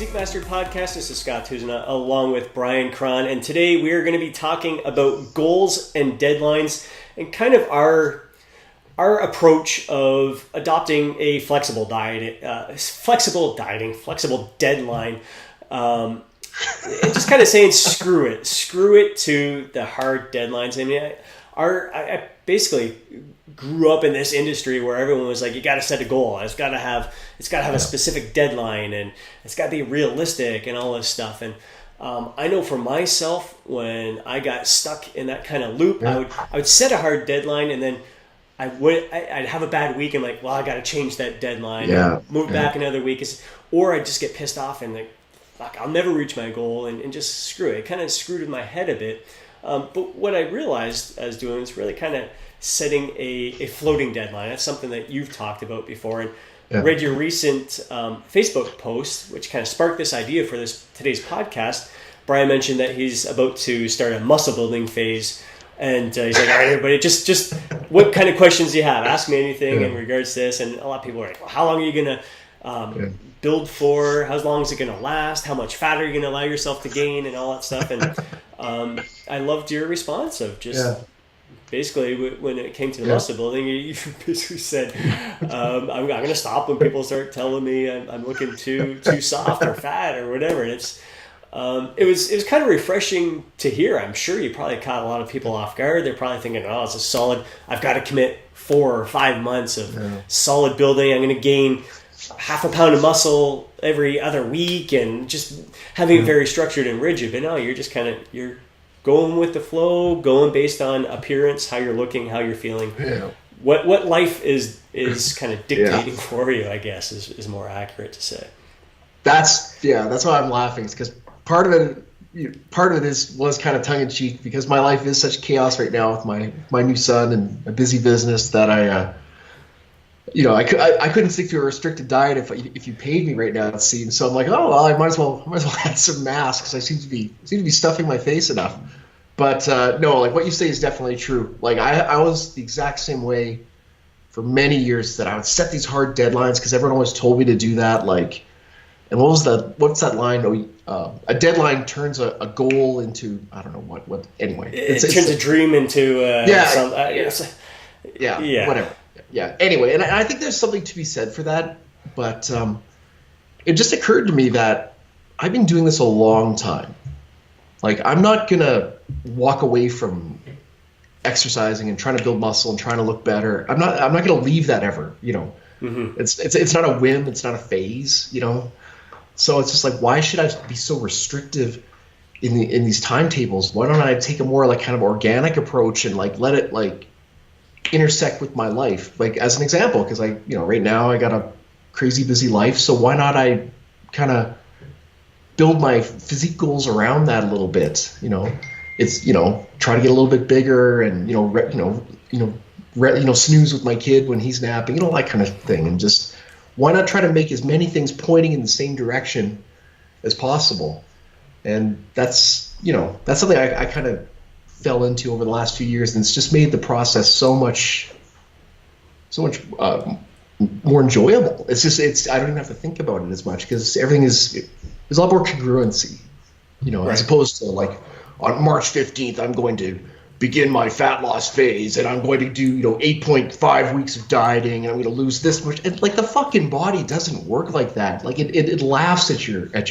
Physique Mastery Podcast. This is Scott Tuzina along with Brian Cron, and today we are going to be talking about goals and deadlines and kind of our approach of adopting a flexible deadline, and just kind of saying screw it to the hard deadlines. I mean, I basically grew up in this industry where everyone was like, you got to set a goal. It's got to have a specific deadline, and it's got to be realistic and all this stuff. And I know for myself, when I got stuck in that kind of loop, I would set a hard deadline, and then I'd have a bad week and like, well, I got to change that deadline, move back another week, or I'd just get pissed off and like, fuck, I'll never reach my goal, and just screw it. It kind of screwed with my head a bit. But what I realized as doing is really kind of setting a floating deadline. That's something that you've talked about before, and read your recent Facebook post, which kind of sparked this idea for today's podcast. Brian mentioned that he's about to start a muscle building phase, and he's like, all right, everybody, just what kind of questions do you have? Ask me anything in regards to this. And a lot of people are like, well, how long are you going to build for? How long is it going to last? How much fat are you going to allow yourself to gain and all that stuff? And I loved your response of just basically when it came to the muscle building, you basically said, I'm going to stop when people start telling me I'm looking too soft or fat or whatever. And it was kind of refreshing to hear. I'm sure you probably caught a lot of people off guard. They're probably thinking, oh, it's a solid, I've got to commit 4 or 5 months of solid building. I'm going to gain half a pound of muscle every other week and just having it very structured and rigid. But no, you're just you're going with the flow, going based on appearance, how you're looking, how you're feeling. What life is kind of dictating for you, I guess, is more accurate to say. That's why I'm laughing, because part of it was kind of tongue in cheek, because my life is such chaos right now with my new son and a busy business that I couldn't stick to a restricted diet if you paid me right now, it seems. So I'm like, oh well, I might as well add some mass, because I seem to be stuffing my face enough. But no, like what you say is definitely true. Like I was the exact same way for many years, that I would set these hard deadlines because everyone always told me to do that. Like, and what's that line? A deadline turns a goal into, I don't know what. Anyway, it turns a dream into whatever. Yeah. Anyway, and I think there's something to be said for that. But it just occurred to me that I've been doing this a long time. Like, I'm not gonna walk away from exercising and trying to build muscle and trying to look better. I'm not gonna leave that ever. It's not a whim. It's not a phase. So it's just like, why should I be so restrictive in these timetables? Why don't I take a more like kind of organic approach and like let it like intersect with my life? Like, as an example, because right now I got a crazy busy life, so why not I kind of build my physique goals around that a little bit? It's try to get a little bit bigger, and snooze with my kid when he's napping, that kind of thing. And just why not try to make as many things pointing in the same direction as possible? And that's something I kind of fell into over the last few years, and it's just made the process so much more enjoyable. I don't even have to think about it as much, because everything is there's a lot more congruency, as opposed to like on March 15th I'm going to begin my fat loss phase, and I'm going to do 8.5 weeks of dieting, and I'm going to lose this much. And like, the fucking body doesn't work like that. Like it laughs at your at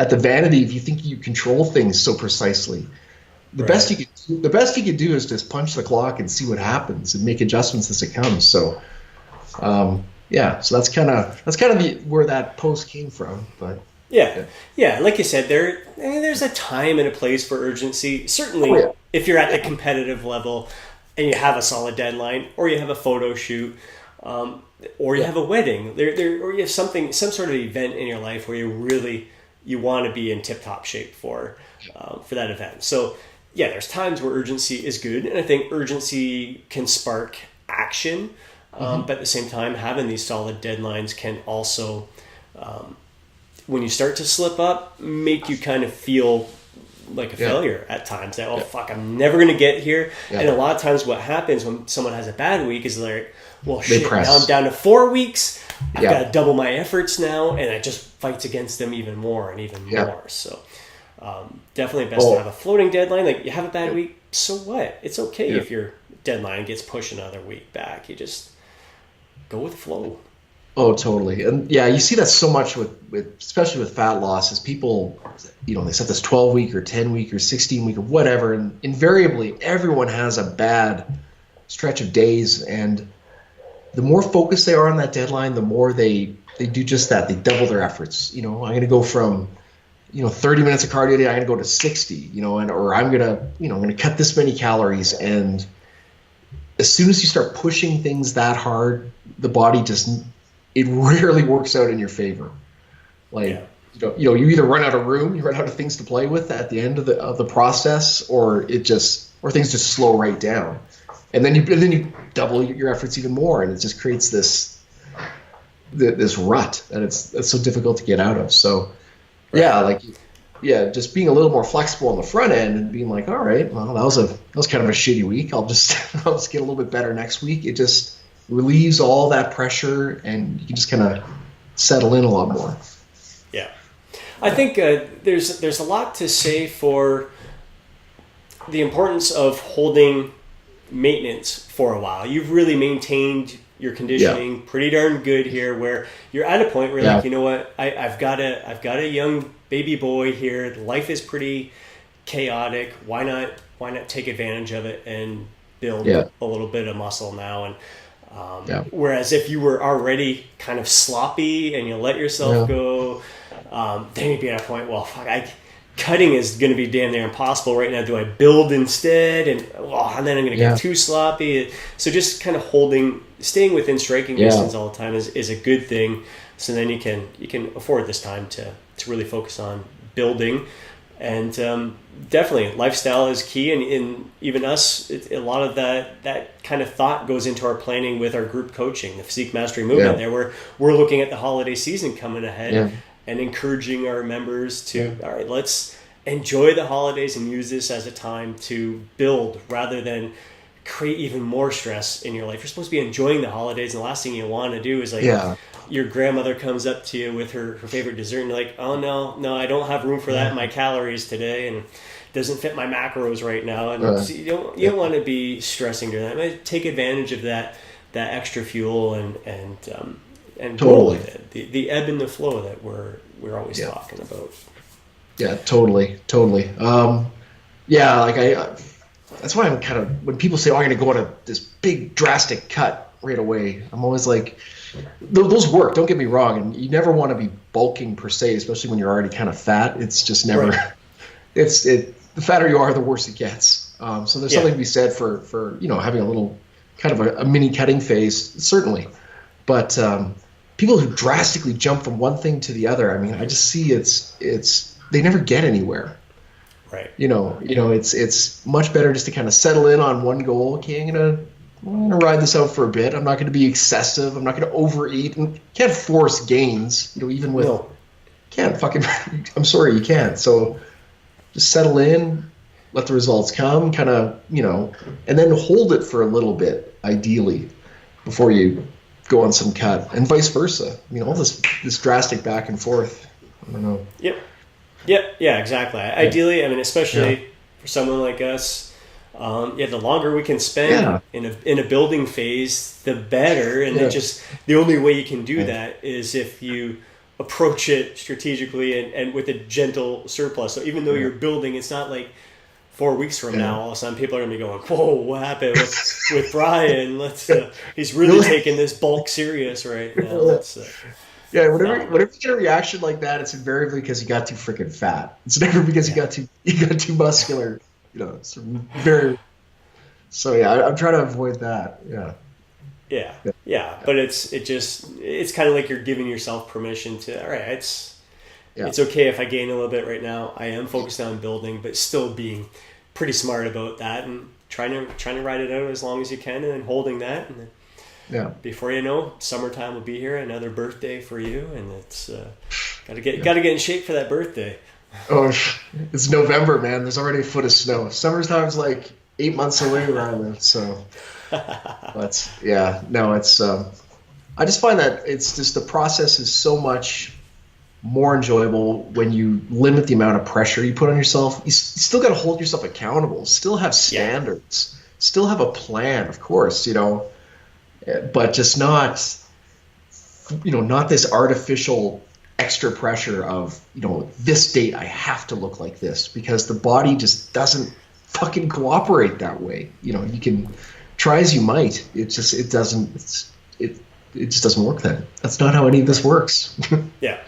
the vanity if you think you control things so precisely. The best you can do is just punch the clock and see what happens and make adjustments as it comes. So so that's kind of where that post came from. But like you said, there's a time and a place for urgency. Certainly, if you're at the competitive level and you have a solid deadline, or you have a photo shoot, or you have a wedding, or you have some sort of event in your life where you want to be in tip-top shape for that event. So there's times where urgency is good, and I think urgency can spark action. But at the same time, having these solid deadlines can also, when you start to slip up, make you kind of feel like a failure at times. That, fuck, I'm never going to get here. Yeah. And a lot of times what happens when someone has a bad week is like, well, shit, now I'm down to 4 weeks. I've got to double my efforts now. And it just fights against them even more and even more. So definitely best to have a floating deadline. Like, you have a bad week, so what? It's okay if your deadline gets pushed another week back. You just go with the flow. Oh, totally. And you see that so much with especially with fat loss, is people, they set this 12-week or 10-week or 16-week or whatever, and invariably everyone has a bad stretch of days, and the more focused they are on that deadline, the more they do just that. They double their efforts. I'm going to go from 30 minutes of cardio a day, I'm going to go to 60, or I'm going to cut this many calories. And as soon as you start pushing things that hard, the body it rarely works out in your favor. Like, you either run out of room, you run out of things to play with at the end of the process, or things just slow right down. And then you double your efforts even more, and it just creates this rut, and it's so difficult to get out of. So, just being a little more flexible on the front end and being like, all right, well, that was kind of a shitty week. I'll just get a little bit better next week. It just relieves all that pressure, and you can just kind of settle in a lot more. Yeah, I think there's a lot to say for the importance of holding maintenance for a while. You've really maintained your conditioning pretty darn good here, where you're at a point where like, you know what, I've got a young baby boy here. Life is pretty chaotic. Why not take advantage of it and build a little bit of muscle now? And whereas if you were already kind of sloppy and you let yourself go, then you'd be at a point, well, fuck, cutting is going to be damn near impossible right now. Do I build instead? And then I'm going to get too sloppy. So just kind of staying within striking distance all the time is a good thing. So then you can afford this time to really focus on building. And definitely lifestyle is key. And in even us, a lot of that kind of thought goes into our planning with our group coaching, the Physique Mastery movement. There we're looking at the holiday season coming ahead and encouraging our members to, all right, let's enjoy the holidays and use this as a time to build rather than create even more stress in your life. You're supposed to be enjoying the holidays, and the last thing you want to do is like your grandmother comes up to you with her favorite dessert, and you're like, oh no, I don't have room for that in my calories today, and it doesn't fit my macros right now. And so you don't want to be stressing during that. Take advantage of that extra fuel and totally the ebb and the flow that we're always talking about. Yeah, totally. That's why I'm kind of, when people say, I'm going to go on this big drastic cut right away, I'm always like, those work, don't get me wrong, and you never want to be bulking per se, especially when you're already kind of fat. It's just never, the fatter you are, the worse it gets. So there's something to be said for having a little kind of a mini cutting phase, certainly. But people who drastically jump from one thing to the other, I mean, I just see they never get anywhere. Right. It's much better just to kind of settle in on one goal. Okay, I'm gonna ride this out for a bit. I'm not going to be excessive. I'm not going to overeat, and can't force gains. Even with can't fucking. I'm sorry, you can't. So just settle in, let the results come, kind of, and then hold it for a little bit, ideally, before you go on some cut, and vice versa. All this drastic back and forth. I don't know. Yep. Yeah, exactly. Ideally, especially for someone like us, the longer we can spend in a building phase, the better. And the only way you can do that is if you approach it strategically and with a gentle surplus. So even though you're building, it's not like 4 weeks from now, all of a sudden people are going to be going, whoa, what happened with Brian? He's really taking this bulk serious right now. Whenever you get a reaction like that, it's invariably because you got too freaking fat. It's never because you got too muscular. It's very. So I'm trying to avoid that. But it's kind of like you're giving yourself permission to. All right, it's okay if I gain a little bit right now. I am focused on building, but still being pretty smart about that and trying to ride it out as long as you can, and then holding that and. Before you know, summertime will be here. Another birthday for you, and it's got to get in shape for that birthday. Oh, it's November, man. There's already a foot of snow. Summertime's like 8 months away where I live. So, but yeah, no, it's. I just find that it's just the process is so much more enjoyable when you limit the amount of pressure you put on yourself. You still got to hold yourself accountable. Still have standards. Still have a plan, of course. But just not. Not this artificial extra pressure of, this date I have to look like this, because the body just doesn't fucking cooperate that way. You can try as you might. It just doesn't work then. That's not how any of this works. Yeah.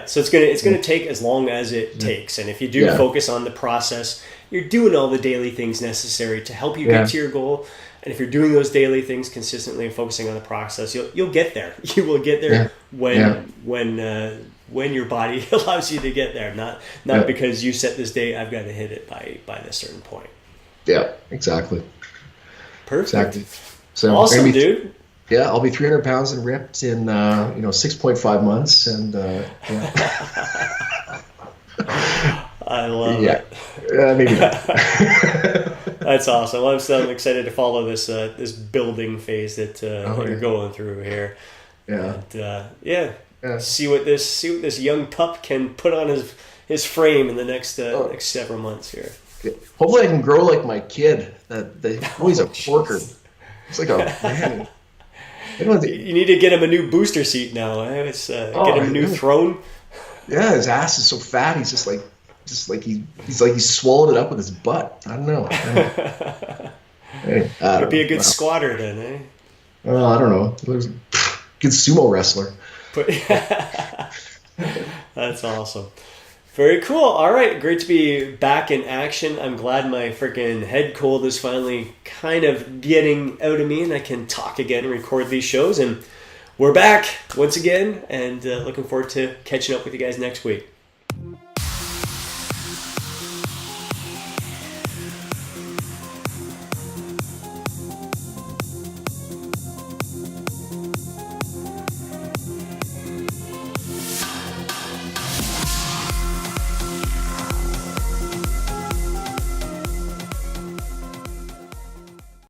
So it's gonna take as long as it takes. And if you do focus on the process, you're doing all the daily things necessary to help you get to your goal. And if you're doing those daily things consistently and focusing on the process, you'll get there. You will get there when your body allows you to get there. Not because you set this date, I've got to hit it by this certain point. Yeah, exactly. Perfect. Exactly. So awesome, dude. Yeah, I'll be 300 pounds and ripped in 6.5 months, and I love it. Maybe not. That's awesome. I'm excited to follow this building phase that you're going through here. Yeah. And see what this young pup can put on his frame in the next several months here. Hopefully, I can grow like my kid. He's a porker. It's like man. You need to get him a new booster seat now. Get him a new throne. Yeah, his ass is so fat. He's just like he swallowed it up with his butt. I don't know. Could be a good squatter then, eh? Well, I don't know. Good sumo wrestler. That's awesome. Very cool. All right, great to be back in action. I'm glad my freaking head cold is finally kind of getting out of me and I can talk again and record these shows. And we're back once again and looking forward to catching up with you guys next week.